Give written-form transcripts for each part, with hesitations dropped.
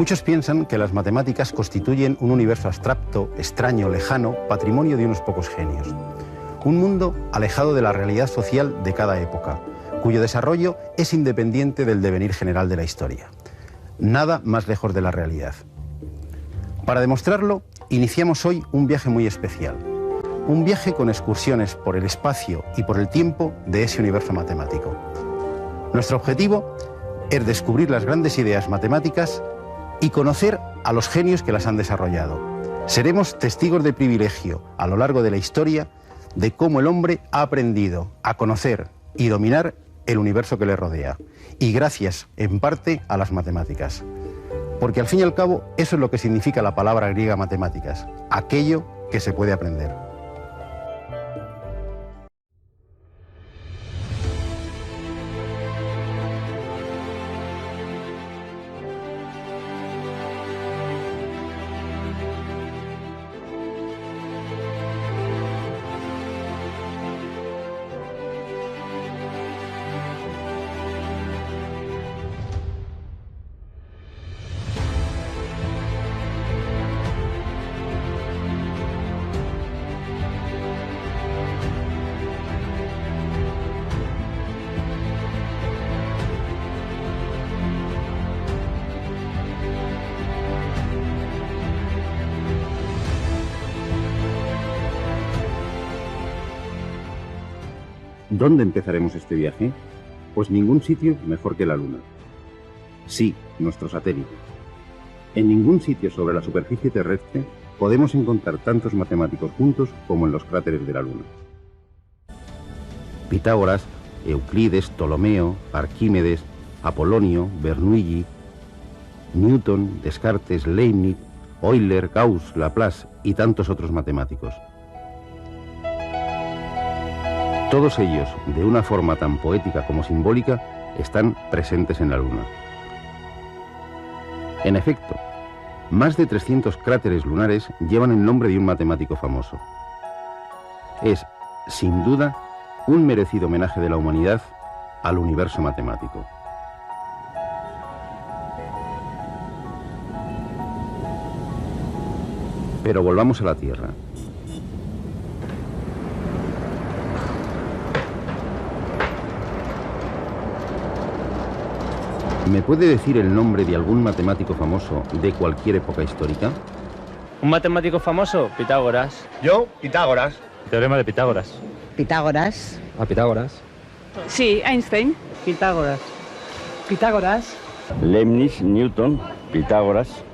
Muchos piensan que las matemáticas constituyen un universo abstracto, extraño, lejano, patrimonio de unos pocos genios. Un mundo alejado de la realidad social de cada época, cuyo desarrollo es independiente del devenir general de la historia. Nada más lejos de la realidad. Para demostrarlo, iniciamos hoy un viaje muy especial. Un viaje con excursiones por el espacio y por el tiempo de ese universo matemático. Nuestro objetivo es descubrir las grandes ideas matemáticas y conocer a los genios que las han desarrollado. Seremos testigos de privilegio a lo largo de la historia de cómo el hombre ha aprendido a conocer y dominar el universo que le rodea. Y gracias, en parte, a las matemáticas. Porque al fin y al cabo, eso es lo que significa la palabra griega matemáticas, aquello que se puede aprender. ¿Dónde empezaremos este viaje? Pues ningún sitio mejor que la Luna. Sí, nuestro satélite. En ningún sitio sobre la superficie terrestre podemos encontrar tantos matemáticos juntos como en los cráteres de la Luna. Pitágoras, Euclides, Ptolomeo, Arquímedes, Apolonio, Bernoulli, Newton, Descartes, Leibniz, Euler, Gauss, Laplace y tantos otros matemáticos. Todos ellos, de una forma tan poética como simbólica, están presentes en la Luna. En efecto, más de 300 cráteres lunares llevan el nombre de un matemático famoso. Es, sin duda, un merecido homenaje de la humanidad al universo matemático. Pero volvamos a la Tierra. ¿Me puede decir el nombre de algún matemático famoso de cualquier época histórica? ¿Un matemático famoso? Pitágoras. Yo, Pitágoras. Teorema de Pitágoras. Pitágoras. Pitágoras. Sí, Einstein. Pitágoras. Pitágoras. Leibniz, Newton, Pitágoras.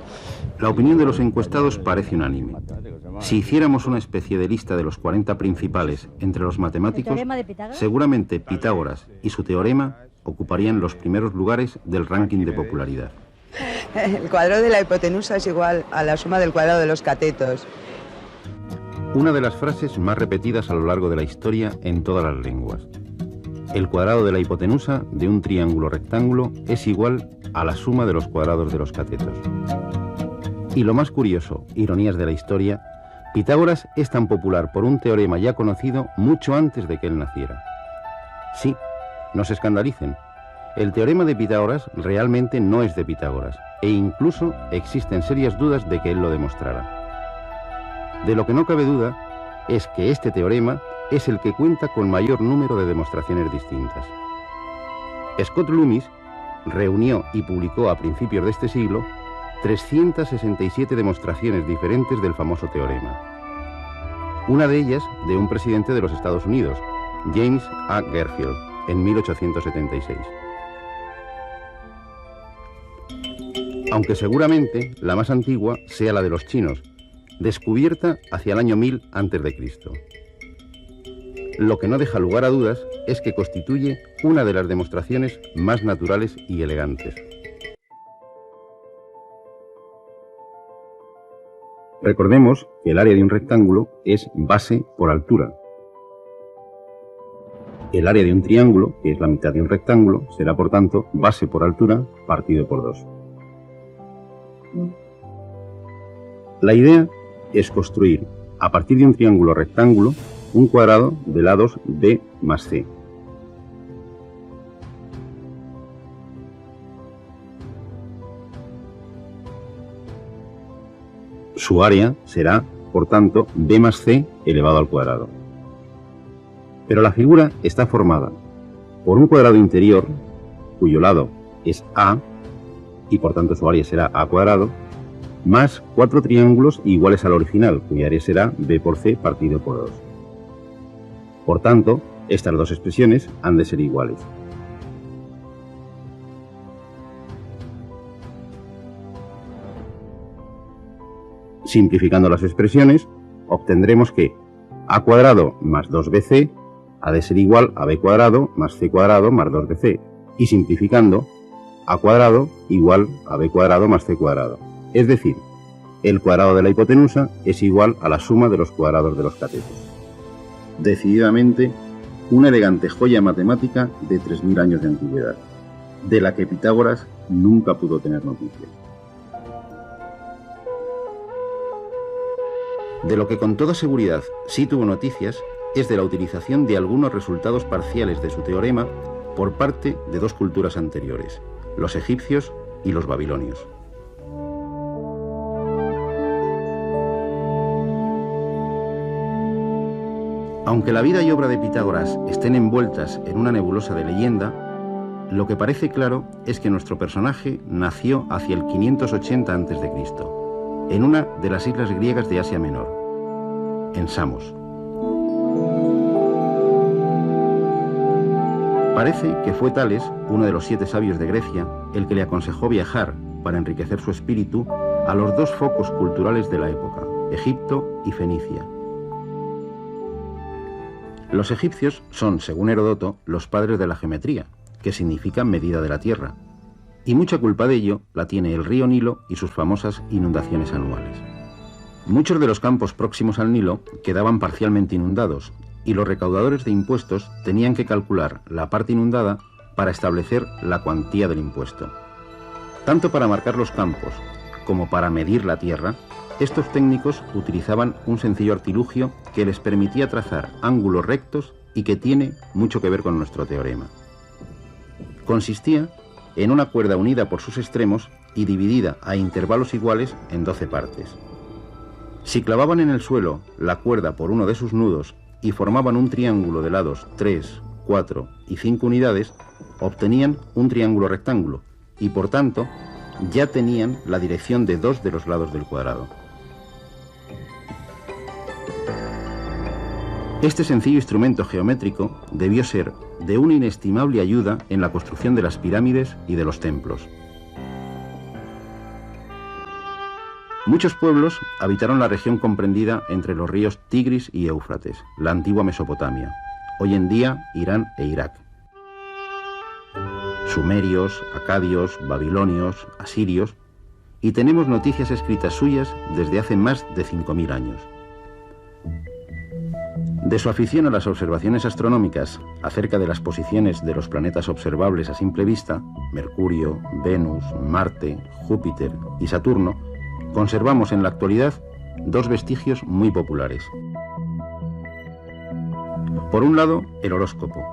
La opinión de los encuestados parece unánime. Si hiciéramos una especie de lista de los 40 principales entre los matemáticos, seguramente Pitágoras y su teorema ocuparían los primeros lugares del ranking de popularidad. El cuadrado de la hipotenusa es igual a la suma del cuadrado de los catetos. Una de las frases más repetidas a lo largo de la historia en todas las lenguas. El cuadrado de la hipotenusa de un triángulo rectángulo es igual a la suma de los cuadrados de los catetos. Y lo más curioso, ironías de la historia, Pitágoras es tan popular por un teorema ya conocido mucho antes de que él naciera. Sí, no se escandalicen. El teorema de Pitágoras realmente no es de Pitágoras, e incluso existen serias dudas de que él lo demostrara. De lo que no cabe duda es que este teorema es el que cuenta con mayor número de demostraciones distintas. Scott Loomis reunió y publicó a principios de este siglo 367 demostraciones diferentes del famoso teorema. Una de ellas de un presidente de los Estados Unidos, James A. Garfield, en 1876. Aunque seguramente la más antigua sea la de los chinos, descubierta hacia el año 1000 a.C. Lo que no deja lugar a dudas es que constituye una de las demostraciones más naturales y elegantes. Recordemos que el área de un rectángulo es base por altura. El área de un triángulo, que es la mitad de un rectángulo, será por tanto base por altura partido por 2. La idea es construir, a partir de un triángulo rectángulo, un cuadrado de lados b más c. Su área será, por tanto, b más c elevado al cuadrado. Pero la figura está formada por un cuadrado interior, cuyo lado es a, y por tanto su área será a cuadrado, más 4 triángulos iguales al original, cuya área será b por c partido por 2. Por tanto, estas dos expresiones han de ser iguales. Simplificando las expresiones, obtendremos que a cuadrado más 2bc ha de ser igual a b cuadrado más c cuadrado más 2bc, y simplificando, a cuadrado igual a b cuadrado más c cuadrado. Es decir, el cuadrado de la hipotenusa es igual a la suma de los cuadrados de los catetos. Decididamente, una elegante joya matemática de 3000 años de antigüedad, de la que Pitágoras nunca pudo tener noticias. De lo que con toda seguridad sí tuvo noticias es de la utilización de algunos resultados parciales de su teorema por parte de dos culturas anteriores, los egipcios y los babilonios. Aunque la vida y obra de Pitágoras estén envueltas en una nebulosa de leyenda, lo que parece claro es que nuestro personaje nació hacia el 580 a.C., en una de las islas griegas de Asia Menor, en Samos. Parece que fue Tales, uno de los 7 sabios de Grecia, el que le aconsejó viajar para enriquecer su espíritu a los dos focos culturales de la época, Egipto y Fenicia. Los egipcios son, según Heródoto, los padres de la geometría, que significa medida de la tierra, y mucha culpa de ello la tiene el río Nilo y sus famosas inundaciones anuales. Muchos de los campos próximos al Nilo quedaban parcialmente inundados, y los recaudadores de impuestos tenían que calcular la parte inundada para establecer la cuantía del impuesto. Tanto para marcar los campos como para medir la tierra, estos técnicos utilizaban un sencillo artilugio que les permitía trazar ángulos rectos y que tiene mucho que ver con nuestro teorema. Consistía en una cuerda unida por sus extremos y dividida a intervalos iguales en 12 partes. Si clavaban en el suelo la cuerda por uno de sus nudos y formaban un triángulo de lados 3, 4 y 5 unidades, obtenían un triángulo rectángulo y, por tanto, ya tenían la dirección de 2 de los lados del cuadrado. Este sencillo instrumento geométrico debió ser de una inestimable ayuda en la construcción de las pirámides y de los templos. Muchos pueblos habitaron la región comprendida entre los ríos Tigris y Éufrates, la antigua Mesopotamia, hoy en día Irán e Irak. Sumerios, acadios, babilonios, asirios, y tenemos noticias escritas suyas desde hace más de 5000 años. De su afición a las observaciones astronómicas acerca de las posiciones de los planetas observables a simple vista, Mercurio, Venus, Marte, Júpiter y Saturno, conservamos en la actualidad dos vestigios muy populares. Por un lado, el horóscopo.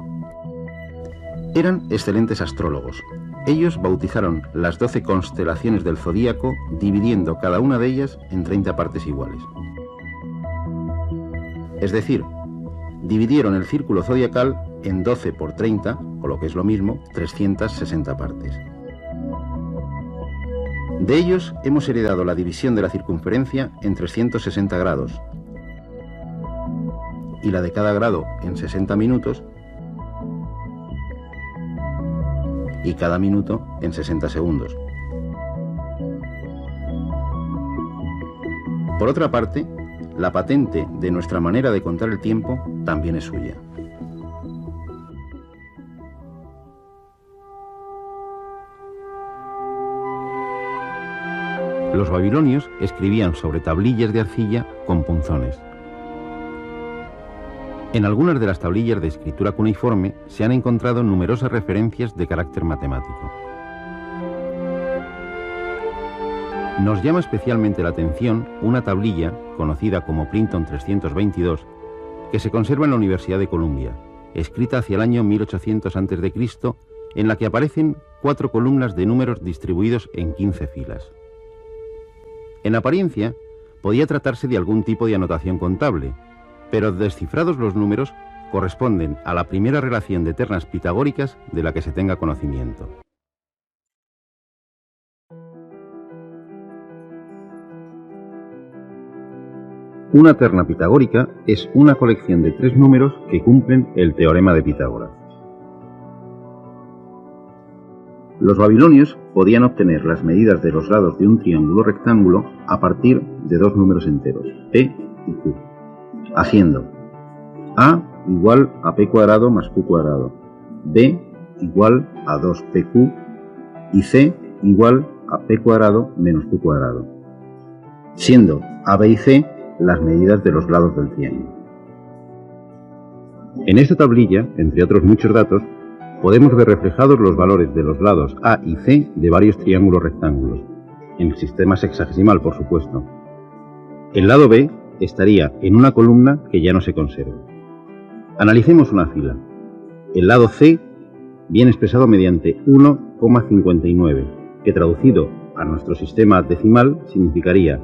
Eran excelentes astrólogos. Ellos bautizaron las 12 constelaciones del zodíaco, dividiendo cada una de ellas en 30 partes iguales. Es decir, dividieron el círculo zodiacal en 12 por 30, o lo que es lo mismo, 360 partes. De ellos hemos heredado la división de la circunferencia en 360 grados y la de cada grado en 60 minutos y cada minuto en 60 segundos. Por otra parte, la patente de nuestra manera de contar el tiempo también es suya. Los babilonios escribían sobre tablillas de arcilla con punzones. En algunas de las tablillas de escritura cuneiforme se han encontrado numerosas referencias de carácter matemático. Nos llama especialmente la atención una tablilla, conocida como Plinton 322, que se conserva en la Universidad de Columbia, escrita hacia el año 1800 a.C., en la que aparecen 4 columnas de números distribuidos en 15 filas. En apariencia, podía tratarse de algún tipo de anotación contable, pero descifrados los números, corresponden a la primera relación de ternas pitagóricas de la que se tenga conocimiento. Una terna pitagórica es una colección de 3 números que cumplen el teorema de Pitágoras. Los babilonios podían obtener las medidas de los lados de un triángulo rectángulo a partir de 2 números enteros, P y Q, haciendo A igual a P cuadrado más Q cuadrado, B igual a 2PQ y C igual a P cuadrado menos Q cuadrado, siendo A, B y C las medidas de los lados del triángulo. En esta tablilla, entre otros muchos datos, podemos ver reflejados los valores de los lados A y C de varios triángulos rectángulos, en el sistema sexagesimal, por supuesto. El lado B estaría en una columna que ya no se conserva. Analicemos una fila. El lado C viene expresado mediante 1,59, que traducido a nuestro sistema decimal significaría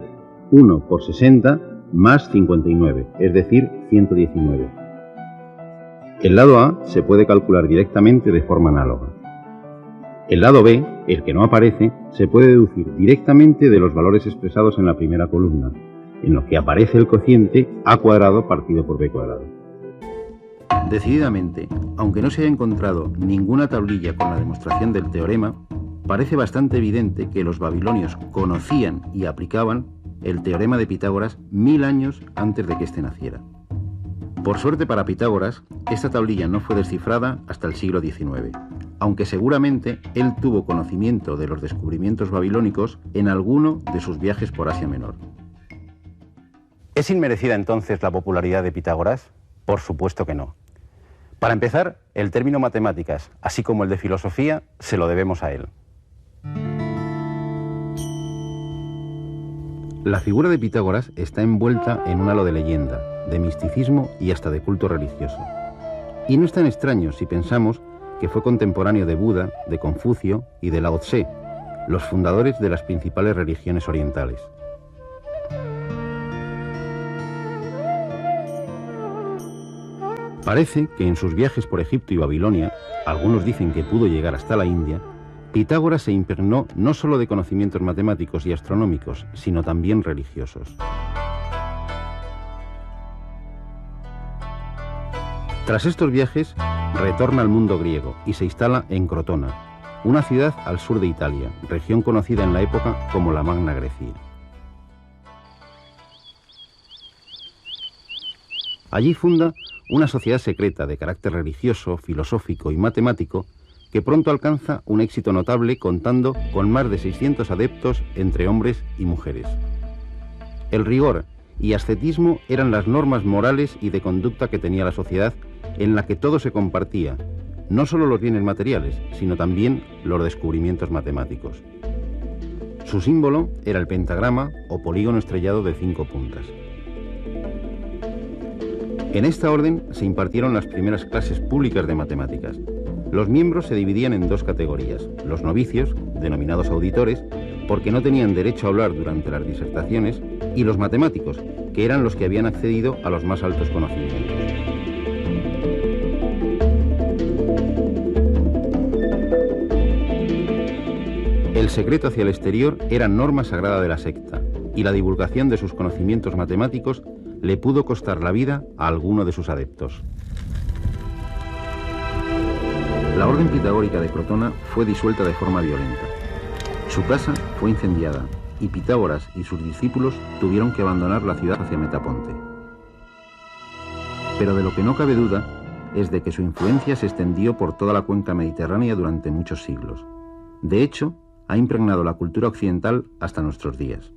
1 por 60 más 59, es decir, 119. El lado A se puede calcular directamente de forma análoga. El lado B, el que no aparece, se puede deducir directamente de los valores expresados en la primera columna, en lo que aparece el cociente A cuadrado partido por B cuadrado. Decididamente, aunque no se haya encontrado ninguna tablilla con la demostración del teorema, parece bastante evidente que los babilonios conocían y aplicaban el teorema de Pitágoras 1000 años antes de que éste naciera. Por suerte para Pitágoras, esta tablilla no fue descifrada hasta el siglo XIX, aunque seguramente él tuvo conocimiento de los descubrimientos babilónicos en alguno de sus viajes por Asia Menor. ¿Es inmerecida entonces la popularidad de Pitágoras? Por supuesto que no. Para empezar, el término matemáticas, así como el de filosofía, se lo debemos a él. La figura de Pitágoras está envuelta en un halo de leyenda, de misticismo y hasta de culto religioso. Y no es tan extraño si pensamos que fue contemporáneo de Buda, de Confucio y de Lao Tse, los fundadores de las principales religiones orientales. Parece que en sus viajes por Egipto y Babilonia, algunos dicen que pudo llegar hasta la India, Pitágoras se impregnó no solo de conocimientos matemáticos y astronómicos, sino también religiosos. Tras estos viajes, retorna al mundo griego y se instala en Crotona, una ciudad al sur de Italia, región conocida en la época como la Magna Grecia. Allí funda una sociedad secreta de carácter religioso, filosófico y matemático que pronto alcanza un éxito notable contando con más de 600 adeptos entre hombres y mujeres. El rigor y ascetismo eran las normas morales y de conducta que tenía la sociedad en la que todo se compartía, no solo los bienes materiales, sino también los descubrimientos matemáticos. Su símbolo era el pentagrama o polígono estrellado de 5 puntas. En esta orden se impartieron las primeras clases públicas de matemáticas. Los miembros se dividían en 2 categorías, los novicios, denominados auditores, porque no tenían derecho a hablar durante las disertaciones, y los matemáticos, que eran los que habían accedido a los más altos conocimientos. El secreto hacia el exterior era norma sagrada de la secta, y la divulgación de sus conocimientos matemáticos le pudo costar la vida a alguno de sus adeptos. La orden pitagórica de Crotona fue disuelta de forma violenta. Su casa fue incendiada y Pitágoras y sus discípulos tuvieron que abandonar la ciudad hacia Metaponte. Pero de lo que no cabe duda es de que su influencia se extendió por toda la cuenca mediterránea durante muchos siglos. De hecho, ha impregnado la cultura occidental hasta nuestros días.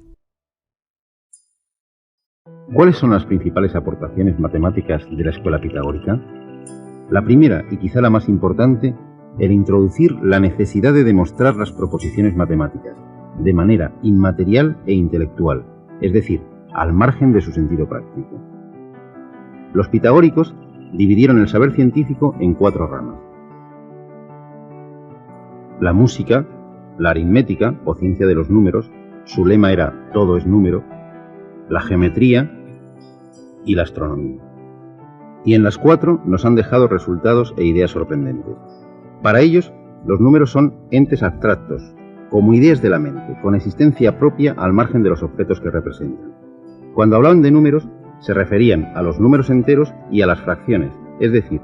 ¿Cuáles son las principales aportaciones matemáticas de la escuela pitagórica? La primera, y quizá la más importante, el introducir la necesidad de demostrar las proposiciones matemáticas, de manera inmaterial e intelectual, es decir, al margen de su sentido práctico. Los pitagóricos dividieron el saber científico en 4 ramas. La música, la aritmética, o ciencia de los números, su lema era «todo es número», la geometría y la astronomía. Y en las 4 nos han dejado resultados e ideas sorprendentes. Para ellos, los números son entes abstractos, como ideas de la mente, con existencia propia al margen de los objetos que representan. Cuando hablaban de números, se referían a los números enteros y a las fracciones, es decir,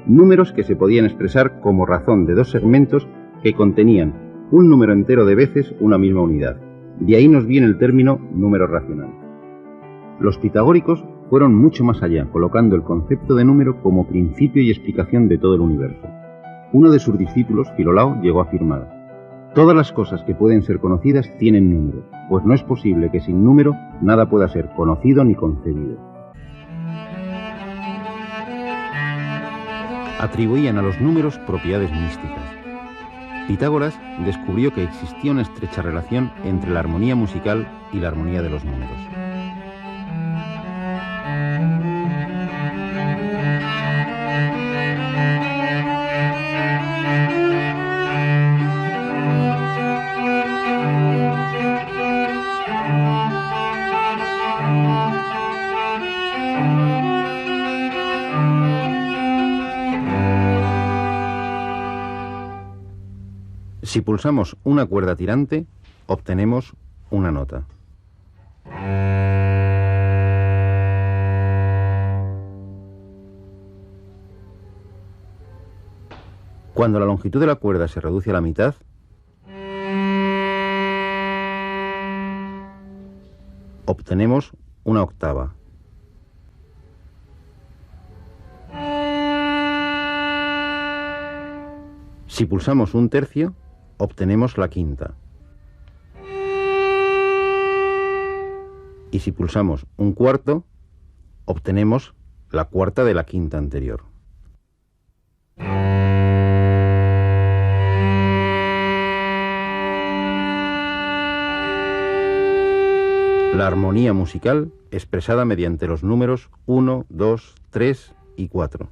números que se podían expresar como razón de dos segmentos que contenían un número entero de veces una misma unidad. De ahí nos viene el término número racional. Los pitagóricos fueron mucho más allá, colocando el concepto de número como principio y explicación de todo el universo. Uno de sus discípulos, Filolao, llegó a afirmar: todas las cosas que pueden ser conocidas tienen número, pues no es posible que sin número nada pueda ser conocido ni concebido. Atribuían a los números propiedades místicas. Pitágoras descubrió que existía una estrecha relación entre la armonía musical y la armonía de los números. Si pulsamos una cuerda tirante, obtenemos una nota. Cuando la longitud de la cuerda se reduce a la mitad, obtenemos una octava. Si pulsamos un tercio, obtenemos la quinta. Y si pulsamos un cuarto, obtenemos la cuarta de la quinta anterior. La armonía musical expresada mediante los números 1, 2, 3 y 4.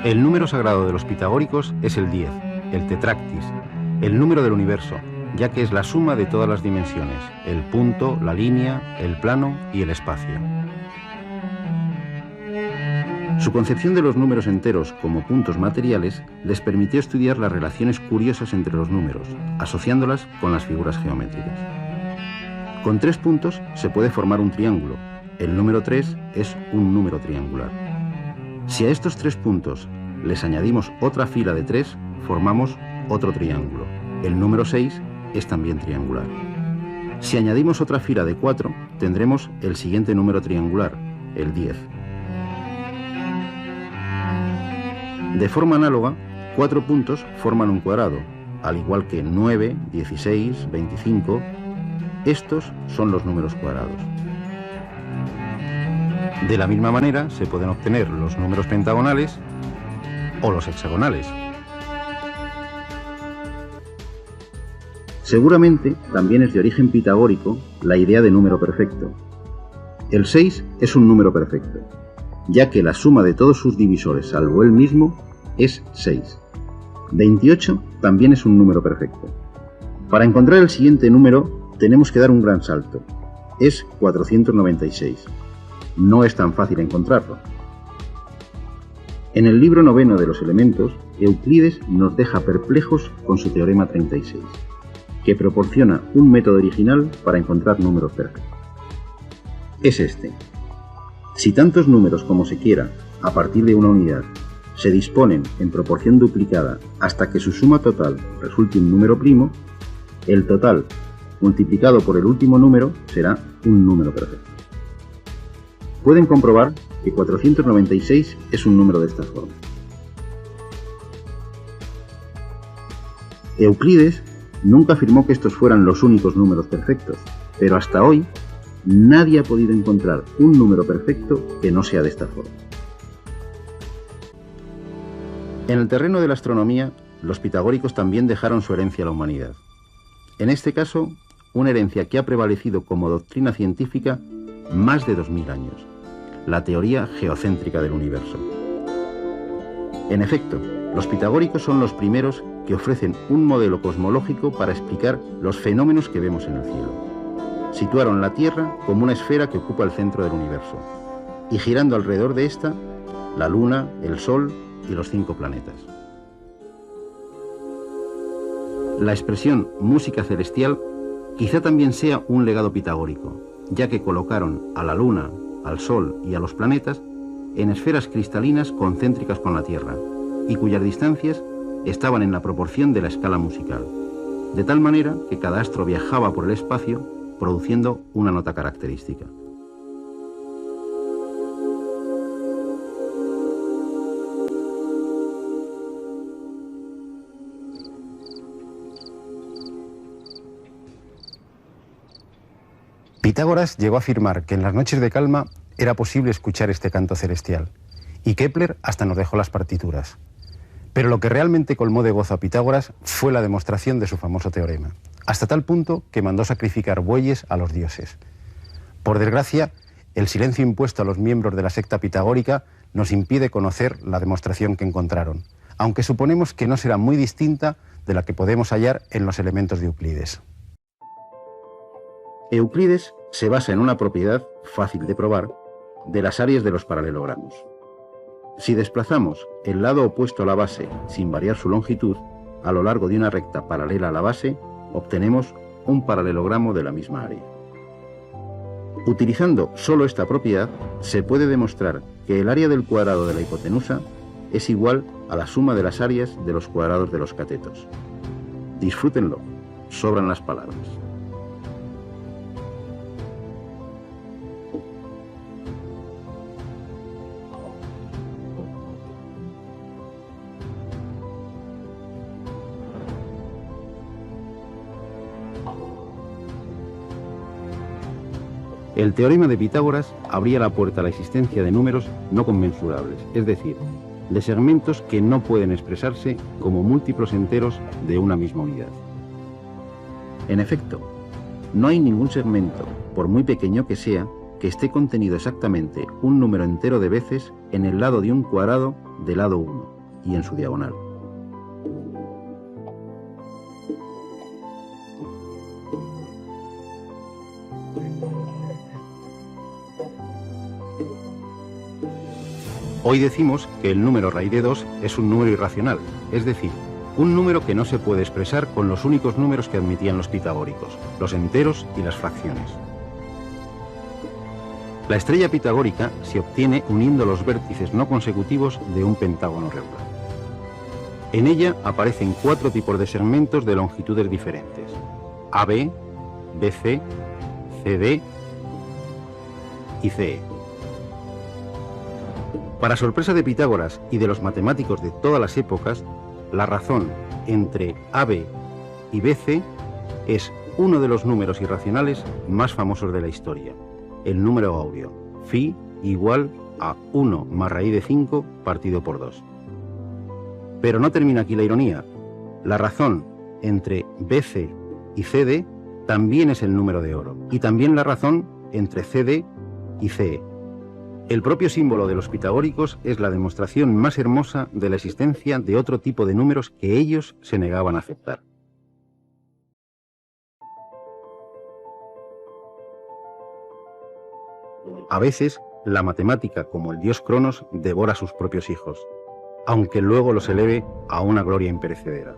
El número sagrado de los pitagóricos es el 10, el tetractis, el número del universo, ya que es la suma de todas las dimensiones, el punto, la línea, el plano y el espacio. Su concepción de los números enteros como puntos materiales les permitió estudiar las relaciones curiosas entre los números, asociándolas con las figuras geométricas. Con 3 puntos se puede formar un triángulo. El número 3 es un número triangular. Si a estos 3 puntos les añadimos otra fila de 3, formamos otro triángulo. El número 6 es también triangular. Si añadimos otra fila de 4, tendremos el siguiente número triangular, el 10. De forma análoga, 4 puntos forman un cuadrado, al igual que 9, 16, 25. Estos son los números cuadrados. De la misma manera se pueden obtener los números pentagonales o los hexagonales. Seguramente también es de origen pitagórico la idea de número perfecto. El 6 es un número perfecto, ya que la suma de todos sus divisores, salvo él mismo, es 6. 28 también es un número perfecto. Para encontrar el siguiente número tenemos que dar un gran salto. Es 496. No es tan fácil encontrarlo. En el libro 9 de los elementos, Euclides nos deja perplejos con su teorema 36, que proporciona un método original para encontrar números perfectos. Es este: si tantos números como se quiera, a partir de una unidad, se disponen en proporción duplicada hasta que su suma total resulte un número primo, el total multiplicado por el último número será un número perfecto. Pueden comprobar que 496 es un número de esta forma. Euclides nunca afirmó que estos fueran los únicos números perfectos, pero hasta hoy nadie ha podido encontrar un número perfecto que no sea de esta forma. En el terreno de la astronomía, los pitagóricos también dejaron su herencia a la humanidad. En este caso, una herencia que ha prevalecido como doctrina científica más de 2000 años, la teoría geocéntrica del universo. En efecto, los pitagóricos son los primeros que ofrecen un modelo cosmológico para explicar los fenómenos que vemos en el cielo. Situaron la Tierra como una esfera que ocupa el centro del universo, y girando alrededor de esta, la Luna, el Sol y los 5 planetas. La expresión música celestial quizá también sea un legado pitagórico, ya que colocaron a la Luna, al Sol y a los planetas en esferas cristalinas concéntricas con la Tierra, y cuyas distancias estaban en la proporción de la escala musical, de tal manera que cada astro viajaba por el espacio produciendo una nota característica. Pitágoras llegó a afirmar que en las noches de calma era posible escuchar este canto celestial, y Kepler hasta nos dejó las partituras. Pero lo que realmente colmó de gozo a Pitágoras fue la demostración de su famoso teorema, hasta tal punto que mandó sacrificar bueyes a los dioses. Por desgracia, el silencio impuesto a los miembros de la secta pitagórica nos impide conocer la demostración que encontraron, aunque suponemos que no será muy distinta de la que podemos hallar en los elementos de Euclides. Euclides se basa en una propiedad fácil de probar de las áreas de los paralelogramos. Si desplazamos el lado opuesto a la base sin variar su longitud a lo largo de una recta paralela a la base, obtenemos un paralelogramo de la misma área. Utilizando solo esta propiedad, se puede demostrar que el área del cuadrado de la hipotenusa es igual a la suma de las áreas de los cuadrados de los catetos. Disfrútenlo, sobran las palabras. El teorema de Pitágoras abría la puerta a la existencia de números no conmensurables, es decir, de segmentos que no pueden expresarse como múltiplos enteros de una misma unidad. En efecto, no hay ningún segmento, por muy pequeño que sea, que esté contenido exactamente un número entero de veces en el lado de un cuadrado del lado 1 y en su diagonal. Hoy decimos que el número raíz de 2 es un número irracional, es decir, un número que no se puede expresar con los únicos números que admitían los pitagóricos, los enteros y las fracciones. La estrella pitagórica se obtiene uniendo los vértices no consecutivos de un pentágono regular. En ella aparecen 4 tipos de segmentos de longitudes diferentes: AB, BC, CD y CE. Para sorpresa de Pitágoras y de los matemáticos de todas las épocas, la razón entre AB y BC es uno de los números irracionales más famosos de la historia, el número áureo, phi igual a 1 más raíz de 5 partido por 2. Pero no termina aquí la ironía. La razón entre BC y CD también es el número de oro, y también la razón entre CD y CE. El propio símbolo de los pitagóricos es la demostración más hermosa de la existencia de otro tipo de números que ellos se negaban a aceptar. A veces, la matemática, como el dios Cronos, devora a sus propios hijos, aunque luego los eleve a una gloria imperecedera.